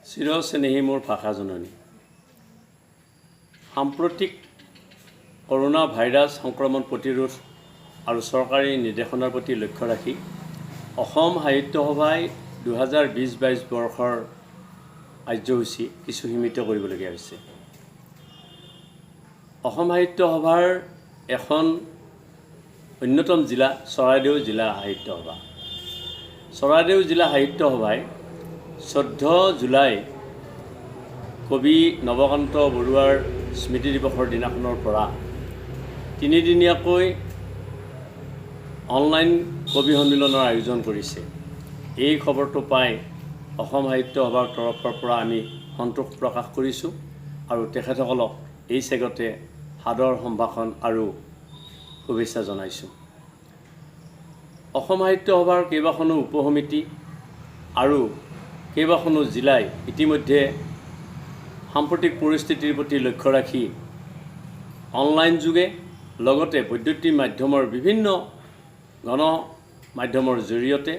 চিৰস্নেহী মোৰ ভাষা জননী। সাম্প্ৰতিক কৰোনা ভাইৰাছ সংক্ৰমণ প্ৰতিৰোধ আৰু চৰকাৰী নিৰ্দেশনাৰ প্ৰতি লক্ষ্য ৰাখি অসম সাহিত্য সভাই 2020-22 বৰ্ষৰ কাৰ্যসূচী কিছু সীমিত কৰিবলগীয়া হৈছে। অসম সাহিত্য সভাৰ এখন অন্যতম জিলা চৰাইদেউ জিলা সাহিত্য সভা। চৰাইদেউ জিলা সাহিত্য সভাই 14 জুলাই কবি নৱকান্ত বৰুৱাৰ স্মৃতি দিৱসৰ দিনাখনৰ পৰা তিনিদিনীয়াকৈ অনলাইন কবি সন্মিলনৰ আয়োজন কৰিছে। এই খবৰটো পাই অসম সাহিত্য সভাৰ তৰফৰ পৰা আমি সন্তোষ প্ৰকাশ কৰিছোঁ আৰু তেখেতসকলক এই চেগতে সাদৰ সম্ভাষণ আৰু শুভেচ্ছা জনাইছোঁ। অসম সাহিত্য সভাৰ কেইবাখনো উপসমিতি আৰু কেইবাখনো জিলাই ইতিমধ্যে সাম্প্ৰতিক পৰিস্থিতিৰ প্ৰতি লক্ষ্য ৰাখি অনলাইন যোগে লগতে বৈদ্যুতিন মাধ্যমৰ বিভিন্ন গণ মাধ্যমৰ জৰিয়তে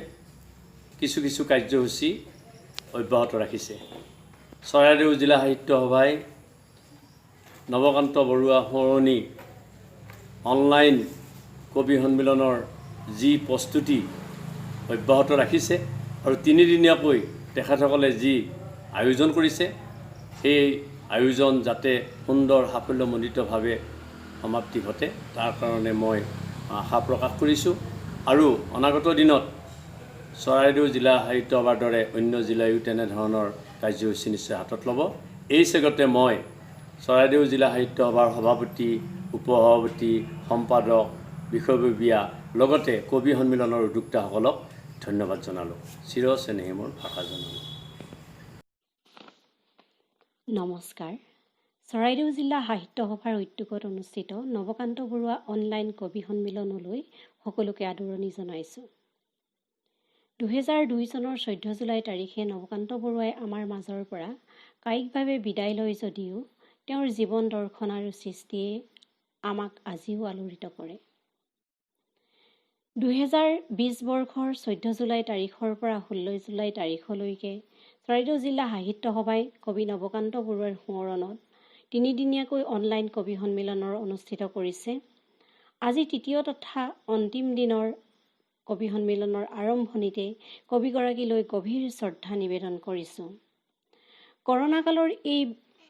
কিছু কিছু কাৰ্যসূচী অব্যাহত ৰাখিছে। চৰাইদেউ জিলা সাহিত্য সভাই নৱকান্ত বৰুৱা সোঁৱৰণী অনলাইন কবি সন্মিলনৰ যি প্ৰস্তুতি অব্যাহত ৰাখিছে আৰু তিনিদিনীয়াকৈ তেখেতসকলে যি আয়োজন কৰিছে সেই আয়োজন যাতে সুন্দৰ সাফল্যমণ্ডিতভাৱে সমাপ্তি ঘটে তাৰ কাৰণে মই আশা প্ৰকাশ কৰিছোঁ আৰু অনাগত দিনত চৰাইদেউ জিলা সাহিত্য সভাৰ দৰে অন্য জিলায়ো তেনেধৰণৰ কাৰ্যসূচী নিশ্চয় হাতত ল'ব। এই চেগতে মই চৰাইদেউ জিলা সাহিত্য সভাৰ সভাপতি, উপসভাপতি, সম্পাদক, বিষয়ববীয়া লগতে কবি সন্মিলনৰ উদ্যোক্তাসকলক ধন্যবাদ জনালোঁ। চিৰস্নেহী মোৰ ভাষা জননী। নমস্কাৰ। চৰাইদেউ জিলা সাহিত্য সভাৰ উদ্যোগত অনুষ্ঠিত নৱকান্ত বৰুৱা অনলাইন কবি সন্মিলনলৈ সকলোকে আদৰণি জনাইছোঁ। 2002 চনৰ 14 জুলাই তাৰিখে নৱকান্ত বৰুৱাই আমাৰ মাজৰ পৰা কায়িকভাৱে বিদায় লয় যদিও তেওঁৰ জীৱন দৰ্শন আৰু সৃষ্টিয়ে আমাক আজিও আলোড়িত কৰে। 2020 বৰ্ষৰ 14 জুলাই তাৰিখৰ পৰা 16 জুলাই তাৰিখলৈকে চৰাইদেউ জিলা সাহিত্য সভাই কবি নৱকান্ত বৰুৱাৰ সোঁৱৰণত তিনিদিনীয়াকৈ অনলাইন কবি সন্মিলনৰ অনুষ্ঠিত কৰিছে। আজি তৃতীয় তথা অন্তিম দিনৰ কবি সন্মিলনৰ আৰম্ভণিতে কবিগৰাকীলৈ গভীৰ শ্ৰদ্ধা নিবেদন কৰিছোঁ। কৰোনা কালৰ এই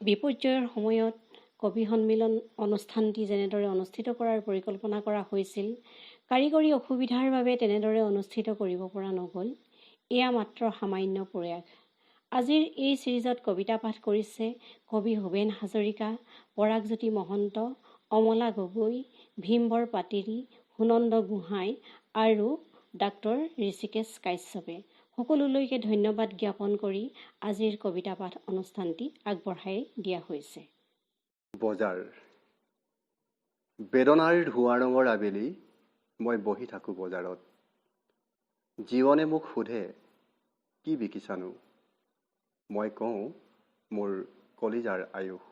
বিপৰ্যয়ৰ সময়ত কবি সন্মিলন অনুষ্ঠানটি যেনেদৰে অনুষ্ঠিত কৰাৰ পৰিকল্পনা কৰা হৈছিল, কাৰিকৰী অসুবিধাৰ বাবে তেনেদৰে অনুষ্ঠিত কৰিব পৰা নগ'ল। এয়া মাত্ৰ সামান্য প্ৰয়াস। আজিৰ এই ছিৰিজত কবিতা পাঠ কৰিছে কবি ভূপেন হাজৰিকা, পৰাগজ্যোতি মহন্ত, অমলা গগৈ, ভীমবৰ পাটিৰী, সুনন্দ গোহাঁই আৰু ডাক্তৰ ঋষিকেশ কাশ্যপে। সকলোলৈকে ধন্যবাদ জ্ঞাপন কৰি আজিৰ কবিতা পাঠ অনুষ্ঠানটি আগবঢ়াই দিয়া হৈছে। বজাৰ বেদনাৰ ধোঁৱা ৰঙৰ আবেলি মই বহি থাকোঁ বজাৰত। জীৱনে মোক সোধে কি বিকিছানো? মই কওঁ মোৰ কলিজাৰ আয়ুস।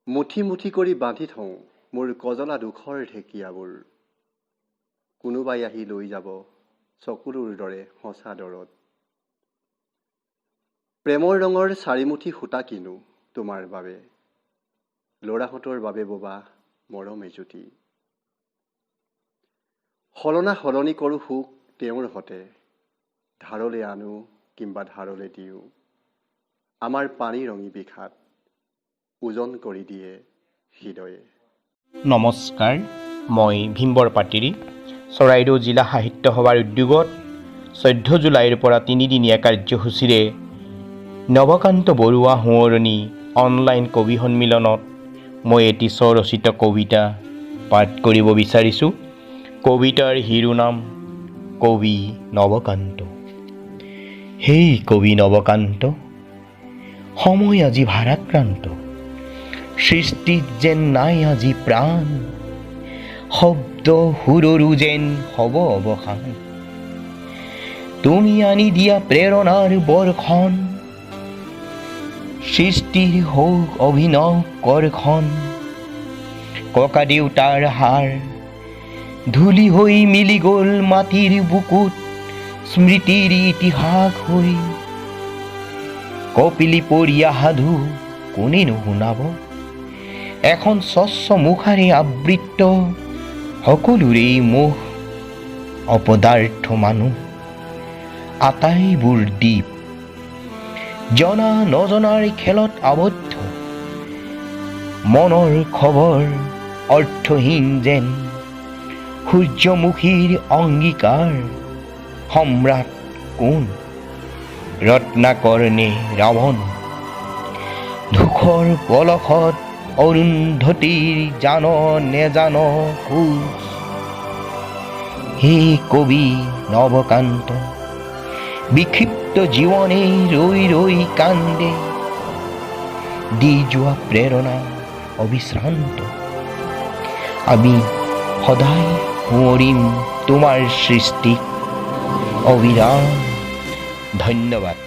মুঠি মুঠি কৰি বান্ধি থওঁ মোৰ কজলা দুখৰ ঢেকীয়াবোৰ। কোনোবাই আহি লৈ যাব চকুলোৰ দৰে সঁচা দৰত। প্ৰেমৰ ৰঙৰ চাৰিমুঠি সূতা কিনো তোমাৰ বাবে, ল'ৰাহঁতৰ বাবে ববা মৰম এজুতি। সলনা সলনি কৰোঁ সুখ তেওঁৰ হতে, ধাৰলৈ আনো কিম্বা ধাৰলৈ দিওঁ। আমাৰ পানী ৰঙী বিষাদ ওজন কৰি দিয়ে হৃদয়ে। নমস্কাৰ, মই ভীমবৰ পাটিৰী। চৰাইদেউ জিলা সাহিত্য সভাৰ উদ্যোগত 14 জুলাইৰ পৰা তিনিদিনীয়া কাৰ্যসূচীৰে নৱকান্ত বৰুৱা সোঁৱৰণী অনলাইন কবি সন্মিলনত মই এটি স্বৰচিত কবিতা পাঠ কৰিব বিচাৰিছোঁ। কবিতাৰ শিৰোনাম কবি নৱকান্ত। হেই কবি নৱকান্ত, সময় আজি ভাৰাক্ৰান্ত, সৃষ্টিত যেন নাই আজি প্ৰাণ, শব্দ সুৰৰো যেন হ'ব অৱসান। তুমি আনি দিয়া প্ৰেৰণাৰ বৰখন, সৃষ্টিৰ হওক অভিনৱ কৰখন। ককা দেউতাৰ হাড় ধূলি হৈ মিলি গ'ল মাটিৰ বুকুত, স্মৃতিৰ ইতিহাস হৈ কপিলি পৰিয়া সাধু কোনেনো শুনাব? এখন স্বচ্ছ মুখাৰে আবৃত সকলোৰে মুখ অপদাৰ্থ মানুহ আটাইবোৰ দ্বীপ জনা নজনাৰ খেলত আবদ্ধ মনৰ খবৰ অৰ্থহীন যেন সূৰ্যমুখীৰ অংগীকাৰ সম্ৰাট কোন ৰত্নাকৰ নে ৰাৱণ ধূসৰ পলসত অৰুন্ধতীৰ জান নেজান খোজ হে কবি নৱকান্ত বিক্ষিপ্ত জীৱনে ৰৈ ৰৈ কান্দে দি যোৱা প্ৰেৰণা অবিশ্ৰান্ত আমি সদায় সোঁৱৰিম তোমাৰ সৃষ্টিক অবিৰাম। ধন্যবাদ।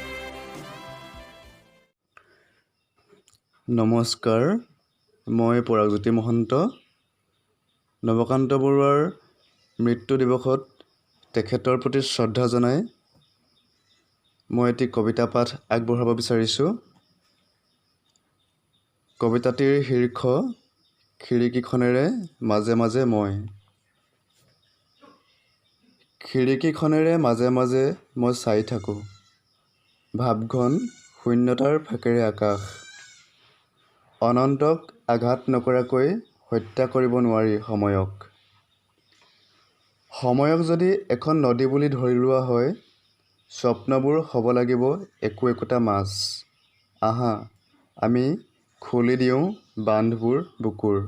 নমস্কাৰ, মই পৰাগজ্যোতি মহন্ত। নৱকান্ত বৰুৱাৰ মৃত্যু দিৱসত তেখেতৰ প্ৰতি শ্ৰদ্ধা জনাই মই এটি কবিতা পাঠ আগবঢ়াব বিচাৰিছোঁ। কবিতাটিৰ শীৰ্ষ খিৰিকীখনেৰে মাজে মাজে মই। খিৰিকীখনেৰে মাজে মাজে মই চাই থাকোঁ ভাৱঘন শূন্যতাৰ ফাকেৰে আকাশ। অনন্তক আঘাত নকৰাকৈ হত্যা কৰিব নোৱাৰি সময়ক। সময়ক যদি এখন নদী বুলি ধৰি লোৱা হয়, স্বপ্নবোৰ হ'ব লাগিব একো একোটা মাছ। আহা আমি খুলি দিওঁ বান্ধবোৰ বুকুৰ।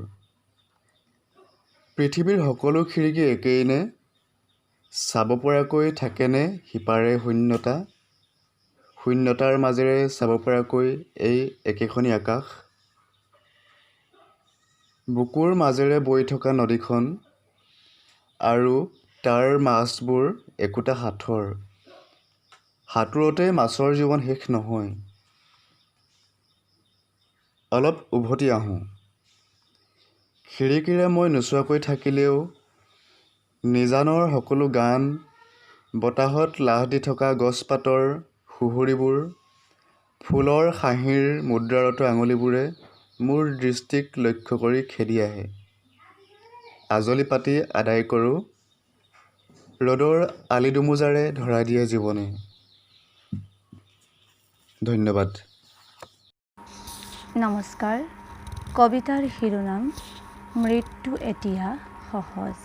পৃথিৱীৰ সকলো খিৰিকী একেই নে? চাব পৰাকৈ থাকেনে সিপাৰে শূন্যতা? শূন্যতাৰ মাজেৰে চাব পৰাকৈ এই একেখনি আকাশ। বুকুৰ মাজেৰে বৈ থকা নদীখন আৰু তাৰ মাছবোৰ একোটা সাঁথৰ। সাঁতোৰতে মাছৰ জীৱন শেষ নহয়। অলপ উভতি আহোঁ। খিৰিকীৰে মই নোচোৱাকৈ থাকিলেও নিজানৰ সকলো গান, বতাহত লাহ দি থকা গছপাতৰ সুহুৰিবোৰ, ফুলৰ হাঁহিৰ মুদ্ৰাৰত আঙুলিবোৰে মোৰ দৃষ্টিক লক্ষ্য কৰি খেদি আহে। আজলি পাতি আদায় কৰোঁ ৰ'দৰ আলি দুমোজাৰে ধৰাই দিয়ে জীৱনে। ধন্যবাদ। নমস্কাৰ। কবিতাৰ শিৰোনাম মৃত্যু এতিয়া সহজ।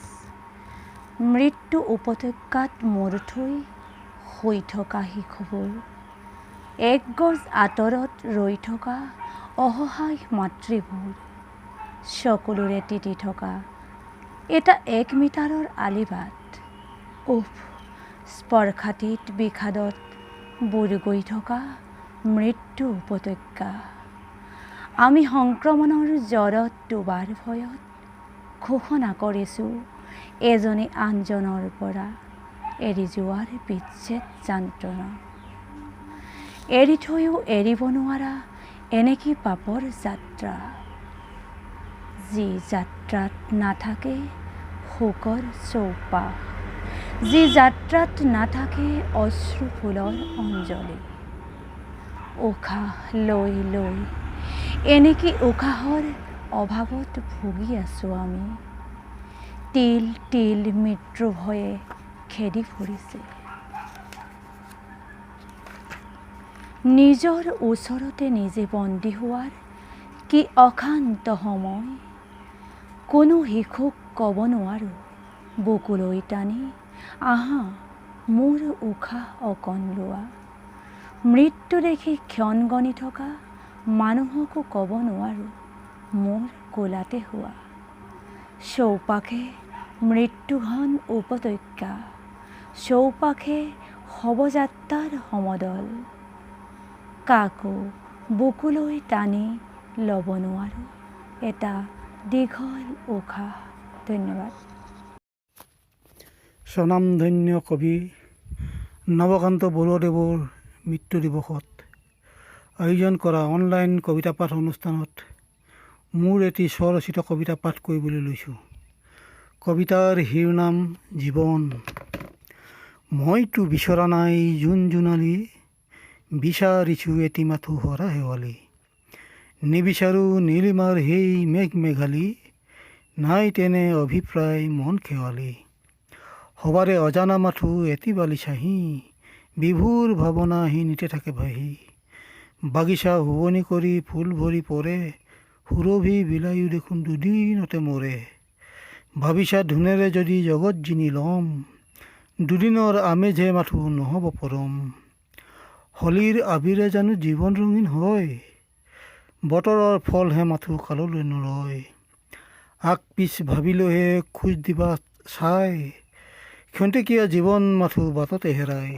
মৃত্যু উপত্যকাত মূৰ থৈ শুই থকা শিশুবোৰ, এক গজ আঁতৰত ৰৈ থকা অসহায় মাতৃবোৰ, সকলোৰে তিতি থকা এটা 1 মিটাৰৰ আলিবাট। উফ, স্পৰ্শাতীত বিষাদত বুৰ গৈ থকা মৃত্যু উপত্যকা। আমি সংক্ৰমণৰ জ্বৰত ডুবাৰ ভয়ত ঘোষণা কৰিছোঁ এজনে আনজনৰ পৰা এৰি যোৱাৰ বিচ্ছেদ যন্ত্ৰণা। এৰি থৈও এৰিব নোৱাৰা এনেকি পাপৰ যাত্ৰা, যি যাত্ৰাত নাথাকে শোকৰ চৌপাশ, যি যাত্ৰাত নাথাকে অশ্ৰু ফুলৰ অঞ্জলি। উশাহ লৈ লৈ এনেকি উশাহৰ অভাৱত ভুগি আছোঁ আমি। তিল তিল মৃত্যু ভয়ে খেদি ফুৰিছে। নিজৰ ওচৰতে নিজে বন্দী হোৱাৰ কি অশান্ত সময়। কোনো শিশুক ক'ব নোৱাৰোঁ বুকুলৈ টানি, আহা মোৰ উশাহ অকণ লোৱা। মৃত্যু দেখি ক্ষণ গণি থকা মানুহকো ক'ব নোৱাৰোঁ মোৰ কোলাতে হোৱা। চৌপাশে মৃত্যুঘন উপত্যকা, চৌপাশে শৱযাত্ৰাৰ সমদল। কাকো বুকুলৈ টানি ল'ব নোৱাৰোঁ এটা দীঘল উশাহ। ধন্যবাদ। স্বনামধন্য কবি নৱকান্ত বৰুৱাদেৱৰ মৃত্যু দিৱসত আয়োজন কৰা অনলাইন কবিতা পাঠ অনুষ্ঠানত মোৰ এটি স্বৰচিত কবিতা পাঠ কৰিবলৈ লৈছোঁ। কবিতাৰ শিৰোনাম জীৱন। মইতো বিচৰা নাই জোন জোনালী, বিচাৰিছো এটি মাথো হৰা শেৱালি নিবিচাৰোঁ নীলিমাৰ সেই মেঘ মেঘালী নাই তেনে অভিপ্ৰায় মন খেৱালি সবাৰে অজানা মাথো এটি বালি চাহি বিভুৰ ভাৱনা হিনিতে থাকে ভাহি বাগিচা শুৱনি কৰি ফুল ভৰি পৰে সুৰভি বিলায়ো দেখোন দুদিনতে মৰে ভাবিছা ধুনেৰে যদি জগত জিনি ল'ম দুদিনৰ আমেজহে মাথো নহ'ব পৰম হলীৰ আবিৰে জানো জীৱন ৰঙীন হয় বতৰৰ ফলহে মাথো কাললৈ নৰয় আগ পিছ ভাবিলৈহে খোজ দিবা চাই ক্ষন্তেকীয়া জীৱন মাথো বাটতে হেৰাই।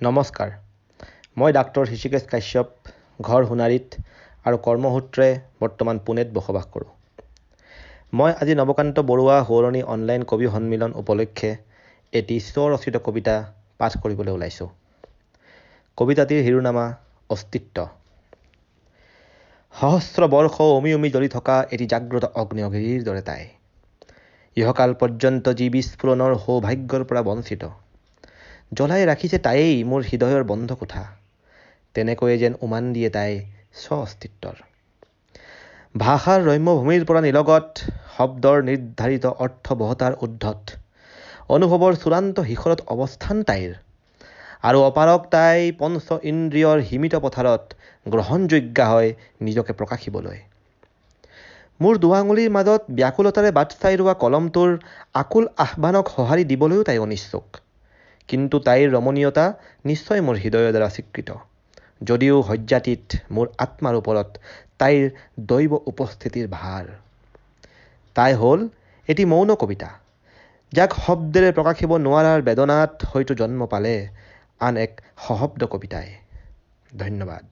নমস্কাৰ, মই ডাক্তৰ হৃষিকেশ কাশ্যপ, ঘৰ সোণাৰীত আৰু কৰ্মসূত্ৰে বৰ্তমান পুনেত বসবাস কৰোঁ। মই আজি নৱকান্ত বৰুৱা সোঁৱৰণী অনলাইন কবি সন্মিলন উপলক্ষে এটি স্বৰচিত কবিতা পাঠ কৰিবলৈ ওলাইছোঁ। কবিতাটিৰ শিৰোনামা অস্তিত্ব। সহস্ৰ বৰ্ষ অমি অমি জ্বলি থকা এটি জাগ্ৰত অগ্নেয়গিৰিৰ দৰে তাই ইহকাল পৰ্যন্ত যি বিস্ফোৰণৰ সৌভাগ্যৰ পৰা বঞ্চিত জ্বলাই ৰাখিছে তায়েই মোৰ হৃদয়ৰ বন্ধ কোঠা তেনেকৈয়ে যেন উমান দিয়ে তাই স্ব অস্তিত্বৰ ভাষাৰ ৰম্যভূমিৰ পৰা নিলগত শব্দৰ নিৰ্ধাৰিত অৰ্থবহতাৰ উদ্ধত অনুভৱৰ চূড়ান্ত শিখৰত অৱস্থান তাইৰ আৰু অপাৰক তাই পঞ্চ ইন্দ্ৰিয়ৰ সীমিত পথাৰত গ্ৰহণযোগ্য হয় নিজকে প্ৰকাশিবলৈ মোৰ দুআঙুলিৰ মাজত ব্যাকুলতাৰে বাট চাই ৰোৱা কলমটোৰ আকুল আহ্বানক সঁহাৰি দিবলৈও তাই অনিচ্ছুক কিন্তু তাইৰ ৰমণীয়তা নিশ্চয় মোৰ হৃদয়ৰ দ্বাৰা স্বীকৃত যদিও শয্যাতীত মোৰ আত্মাৰ ওপৰত তাইৰ দৈৱ উপস্থিতিৰ ভাৰ তাই হ'ল এটি মৌন কবিতা যাক শব্দেৰে প্ৰকাশিব নোৱাৰাৰ বেদনাত হয়তো জন্ম পালে আন এক সশব্দ কবিতাই। ধন্যবাদ।